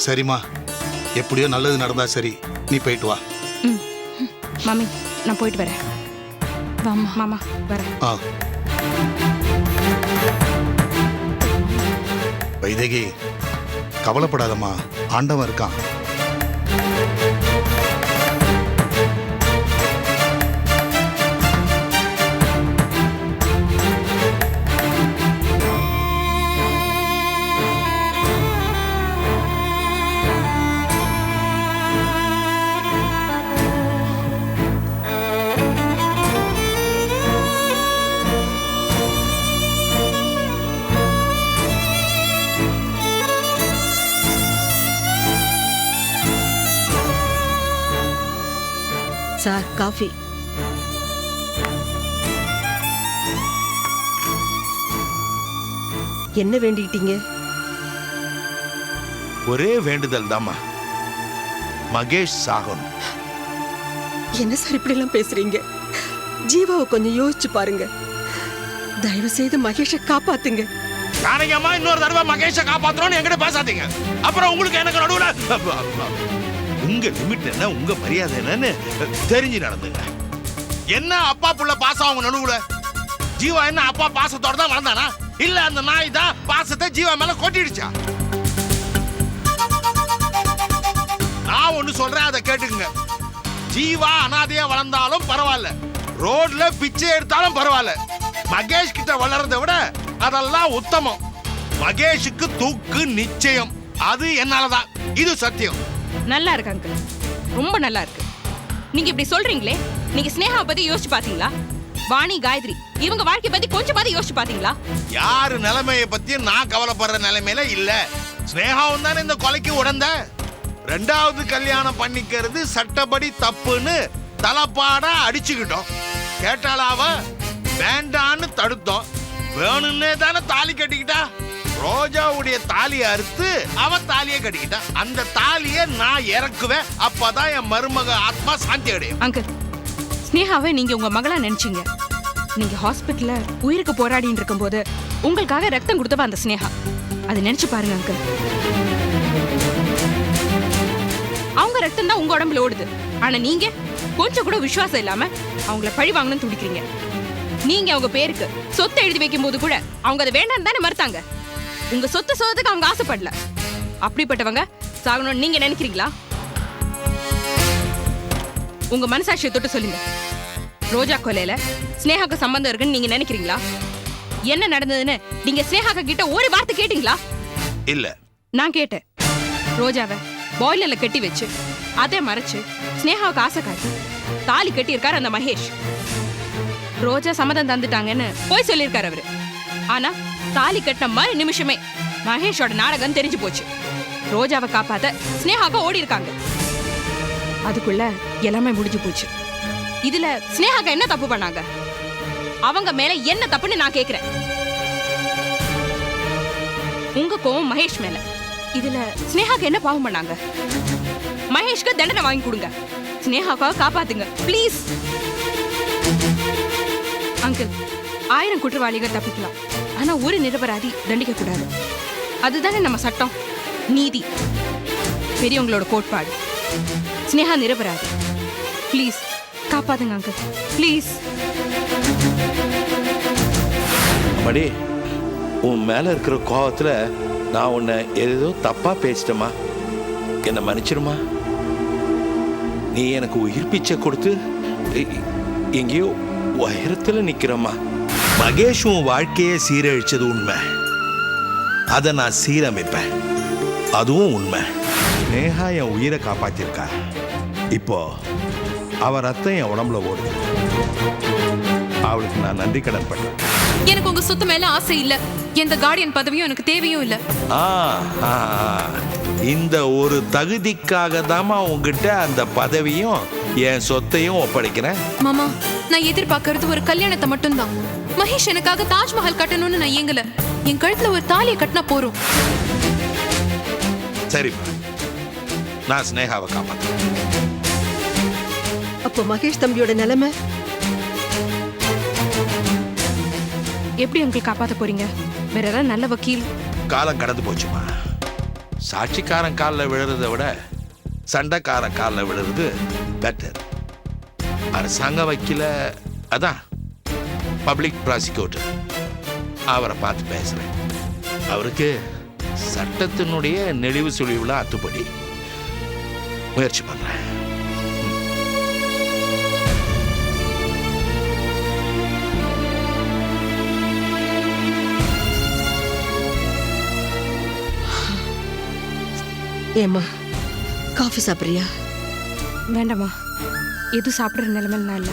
சரிம்மா, எப்படியோ நல்லது நடந்தா சரி, நீ போயிட்டு வா. மாமி, நான் போயிட்டு வரேன். வாமா மாமா, வரேன். வைதேகி, கவலைப்படாதம்மா, ஆண்டவன் இருக்கான். Sir, coffee. என்ன வேண்டிட்டீங்க? ஒரே வேண்டுதல் தாம்மா, மகேஷ் சாகணும். என்ன சார் இப்படி எல்லாம் பேசுறீங்க? ஜீவாவை கொஞ்சம் யோசிச்சு பாருங்க. தயவு செய்து மகேஷை காப்பாத்துங்க. நாளைக்கம்மா இன்னொரு தடவை மகேஷை காப்பாத்துறோம்னு என்கிட்ட பேசாதீங்க. அப்புறம் உங்களுக்கு எனக்கு நடுவுல உங்க லிமிட் என்ன, உங்க மரியாதை என்னன்னு தெரிஞ்சு நடந்துங்க. என்ன அப்பா புள்ள பாசம் அவங்க நடுவுல? ஜீவா என்ன அப்பா பாசத்தோட தான் வளர்ந்தானா, இல்ல அந்த நாய் தான் பாசத்தை ஜீவா மேல கொட்டிடுச்சா? நான் ஒண்ணு சொல்றேன், அதை கேட்டுக்குங்க. ஜீவா அனாதையா வளர்ந்தாலும் பரவாயில்ல, ரோட்ல பிச்சை எடுத்தாலும் பரவாயில்ல, மகேஷ் கிட்ட வளர்றதை விட அதெல்லாம் உத்தமம். மகேஷுக்கு தூக்கு நிச்சயம். அது என்னாலதான், இது சத்தியம். நல்லா இருக்கு அங்கிள், ரொம்ப நல்லா இருக்கு. நீங்க இப்படி சொல்றீங்களே, நீங்க ஸ்னேகாவை பத்தி யோசிச்சு பாத்தீங்களா? வாணி, காயத்ரி இவங்க வாழ்க்கை பத்தி கொஞ்சம் பாதி யோசிச்சு பாத்தீங்களா? யாரு நிலைமையை பத்தி நான் கவலைப்படுற நிலைமையில இல்ல. ஸ்னேகாவும் தானே இந்த கொலைக்கு உடந்த. ரெண்டாவது கல்யாணம் பண்ணிக்கிறது சட்டப்படி தப்புன்னு தலப்பாடா அடிச்சுக்கிட்டோம். கேட்டாலாவ வேண்டான்னு தடுத்தோம். வேணும்னே தானே தாலி கட்டிக்கிட்டா. ரோஜாவுடைய தாலியை அறுத்து அவ தாலியை கட்டிக்கிட்டா. அந்த தாலியை நான் இறக்குவேன். அப்பதான் என் மருமக ஆத்மா சாந்தி அடையும். அங்கிள், ஸ்னேகாவை நீங்க உங்க மகளா நினைச்சீங்க. நீங்க ஹாஸ்பிட்டல்ல உயிருக்கு போராடிட்டு இருக்கும்போது உங்களுக்காக ரத்தம் கொடுத்தவ அந்த ஸ்னேகா. அதை நினைச்சு பாருங்க அங்கிள். அவங்க ரத்தம் தான் உங்க உடம்புல ஓடுது. ஆனா நீங்க கொஞ்சம் கூட விசுவாசம் இல்லாம அவங்கள பழி வாங்கணும்னு துடிக்கிறீங்க. நீங்க அவங்க பேருக்கு சொத்தை எழுதி வைக்கும் போது கூட அவங்க அதை வேண்டாம் தானே மறுத்தாங்க. உங்க சொத்து சொத்துக்கு அவங்க ஆசைப்படல. அப்படிப்பட்டவங்க சாகணும்னு நீங்க நினைக்கிறீங்களா? உங்க மனசாட்சியை தொட்டு சொல்லுங்க. ரோஜா கொலையில ஸ்னேகாக்கு சம்பந்தம் இருக்குன்னு நீங்க நினைக்கிறீங்களா? என்ன நடந்ததுன்னு நீங்க ஸ்னேகாக்க கிட்ட ஒரு வார்த்தை கேட்டீங்களா? இல்ல. நான் கேட்டேன். ரோஜாவை பாய்லர்ல கட்டி வச்சு அதை மறைச்சு ஸ்னேகாவுக்கு ஆசை காட்டி தாலி கட்டி இருக்காரு அந்த மகேஷ். ரோஜா சம்மதம் தந்துட்டாங்கன்னு போய் சொல்லியிருக்காரு அவரு. ஆனா தாலி கட்டின மாதிரி நிமிஷமே மகேஷோட நாடகம் தெரிஞ்சு போச்சு. ரோஜாவை காப்பாத்த ஸ்னேகாக்க ஓடி இருக்காங்க. அதுக்குள்ள எல்லாமே முடிஞ்சு போச்சு. இதுல ஸ்னேகாக்க என்ன தப்பு பண்ணாங்க? அவங்க மேல என்ன தப்புன்னு நான் கேக்குறேன். உங்க கோவம் மகேஷ் மேல, இதுல ஸ்னேகாக்கு என்ன பாவம் பண்ணாங்க? மகேஷ்க்கு தண்டனை வாங்கி கொடுங்க. ஸ்னேகாவை காப்பாத்துங்க ப்ளீஸ். அங்கிள், 1000 குற்றவாளிகள் தப்பிக்கலாம், ஆனா ஒரு நிரபராதி தண்டிக்க கூடாது. அதுதானே நம்ம சட்டம், நீதி, பெரியவங்களோட கோட்பாடு. ஸ்னேகா நிரபராதி. ப்ளீஸ் காப்பாத்துங்க அங்கிள், ப்ளீஸ். அம்மாடி, உன் மேல இருக்கிற கோவத்துல நான் உன்னை ஏதோ தப்பா பேசிட்டேமா, என்னை மன்னிச்சிருமா. நீ எனக்கு உயிர் பிச்சை கொடுத்து எங்கேயோ உயரத்துல நிக்கிறம்மா. மகேஷ் உன் வாழ்க்கையை சீரழிச்சது உண்மை, அதை நான் சீரமைப்பேன், அதுவும் உண்மை. நேஹா என் உயிரை காப்பாத்திருக்கா, இப்போ அவ ரத்தம் என் உடம்புல ஓடுது, அவளுக்கு நான் நன்றி கடன் பண்றேன். எனக்கு உங்க சொத்து மேல ஆசை இல்ல, எந்த கார்டியன் பதவியும் எனக்கு தேவையும் இல்ல. இந்த ஒரு தகுதிக்காக தாமா உங்ககிட்ட அந்த பதவியும் என் சொத்தையும் ஒப்படைக்கிறேன். மாமா, நான் எதிர்பார்க்கறது ஒரு கல்யாணத்தை மட்டும்தான். மகேஷ் எனக்காக தாஜ்மஹால் கட்டணும்னு நான் ஏங்கல. என் கழுத்துல ஒரு தாலியை கட்டினா போறோம். சரிம்மா, நான் ஸ்னேகாவை காப்பாற்றேன். அப்போ மகேஷ் தம்பியோட நிலைமை எப்படி அங்கிள் காப்பாத்த போறீங்க? வேற ஏதாவது நல்ல வக்கீல்? காலம் கடந்து போச்சுமா. சாட்சிக்காரன் காலில் விழுறதை விட சண்டைக்காரன் காலில் விழுறது பெட்டர். அரசாங்க வக்கீல, அதான் பப்ளிக் ப்ராசிக்யூட்டர், அவரை பார்த்து பேசுறேன். அவருக்கு சட்டத்தினுடைய நெளிவு சுழிவுல அத்துப்படி முயற்சி பண்றேன். ஏம்மா, காஃபி சாப்பிட்றியா? வேண்டாமா, எது சாப்பிடுற நிலைமையில நான் இல்ல.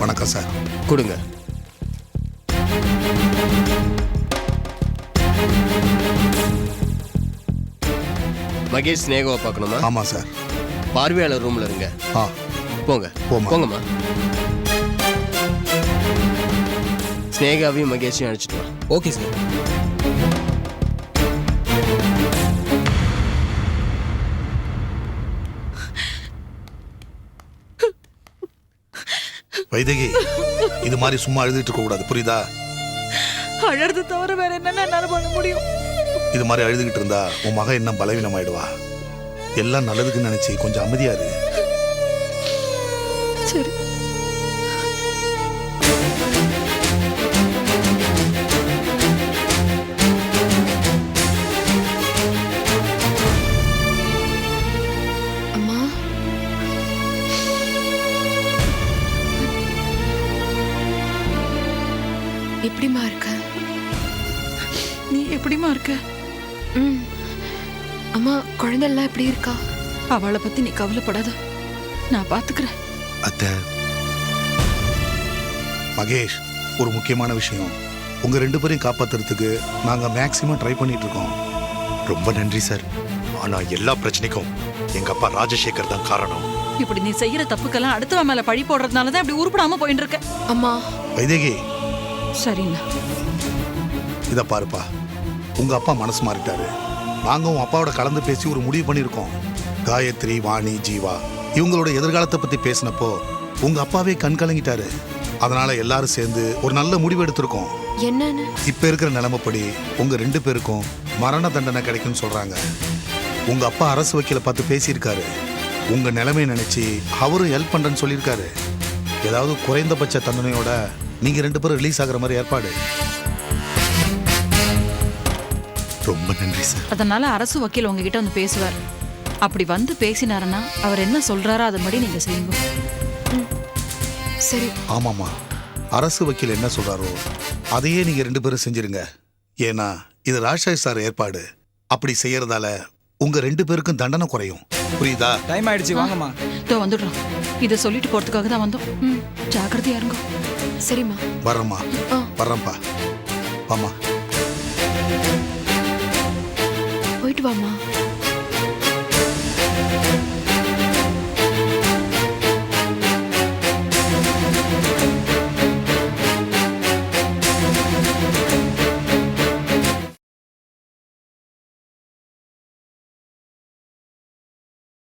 வணக்கம் சார். கொடுங்க. மகேஷ் ஸ்னேகாவை பார்க்கணுமா? ஆமா சார். பார்வையாளர் ரூம்ல இருங்க. போங்க போங்கம்மா. ஸ்னேகாவையும் மகேஷையும் அழைச்சிட்டு வா. Okay sir. வைதகி, இது மாதிரி சும்மா அழுதுட்டு இருக்க கூடாது, புரியுதா? அழறது தவிர வேற என்ன என்னால பண்ண முடியும்? இது மாதிரி அழுதுகிட்டு இருந்தா உன் மகன் என்ன பலவீனமாயிடுவா. எல்லாம் நல்லதுக்குன்னு நினைச்சு கொஞ்சம் அமைதியா இரு. சரி. அம்மா, எப்படிமா இருக்க? நீ எப்படிமா இருக்க? அம்மா, குழந்தைலாம் எப்படி இருக்கா? அவளை பத்தி நீ கவலைப்படாத, நான் பாத்துக்கிறேன். அத்தை, மகேஷ், ஒரு முக்கியமான விஷயம். உங்க 2 பேரையும் காப்பாத்துறதுக்கு நாங்க மேக்சிமம் ட்ரை பண்ணிட்டு இருக்கோம். ரொம்ப நன்றி சார். ஆனா எல்லா பிரச்சனைக்கும் எங்க அப்பா ராஜசேகர் தான் காரணம். இப்படி நீ செய்யற தப்புக்கெல்லாம் அடுத்தவன் மேல பழி போடுறதுனால தான் இப்படி உருப்படாம போயிட்டு இருக்க. அம்மா. வைதேகி, சரிண்ணா. இத பாருப்பா, உங்க அப்பா மனசு மாறிட்டாரு. நாங்க உன் அப்பாவோட கலந்து பேசி ஒரு முடிவு பண்ணியிருக்கோம். காயத்ரி, வாணி, ஜீவா இவங்களோட எதிர்காலத்தை பத்தி பேசினப்போ உங்க அப்பாவே கண் கலங்கிட்டாரு. அதனால எல்லாரும் சேர்ந்து ஒரு நல்ல முடிவு எடுத்திருக்கோம். என்னன்னு? இப்ப இருக்கிற நிலைமைப்படி உங்க 2 பேருக்கும் மரண தண்டனை கிடைக்கும்னு சொல்றாங்க. உங்க அப்பா அரசு வக்கீல பார்த்து பேசியிருக்காரு. உங்க நிலைமையை நினைச்சு அவரும் ஹெல்ப் பண்றேன்னு சொல்லியிருக்காரு. ஏதாவது குறைந்தபட்ச தண்டனையோட நீங்க 2 பேரும் ரிலீஸ் ஆகுற மாதிரி ஏற்பாடு. ரொம்ப நன்றி சார். அதனால அரசு வக்கீல் உங்ககிட்ட வந்து பேசுவார். அப்படி வந்து பேசினாருன்னா அவர் என்ன சொல்றாரோ அதன்படி நீங்க செய்யுங்க. சரி. ஆமாமா, அரசு வக்கீல் என்ன சொல்றாரோ அதையே நீங்க 2 பேரும் செஞ்சிருங்க. ஏன்னா இது ராஜசேகர் சார் ஏற்பாடு. அப்படி செய்யறதால உங்க 2 பேருக்கும் தண்டனை குறையும். புரியுதா? டைம் ஆயிடுச்சு, வாங்கம்மா. இதோ வந்துடுறோம். இதை சொல்லிட்டு போறதுக்காக தான் வந்தோம். ஜாக்கிரதையா இருங்க. சரிம்மா. வர்றம்மா. வர்றேன்ப்பா. வாமா. போயிட்டு வாமா.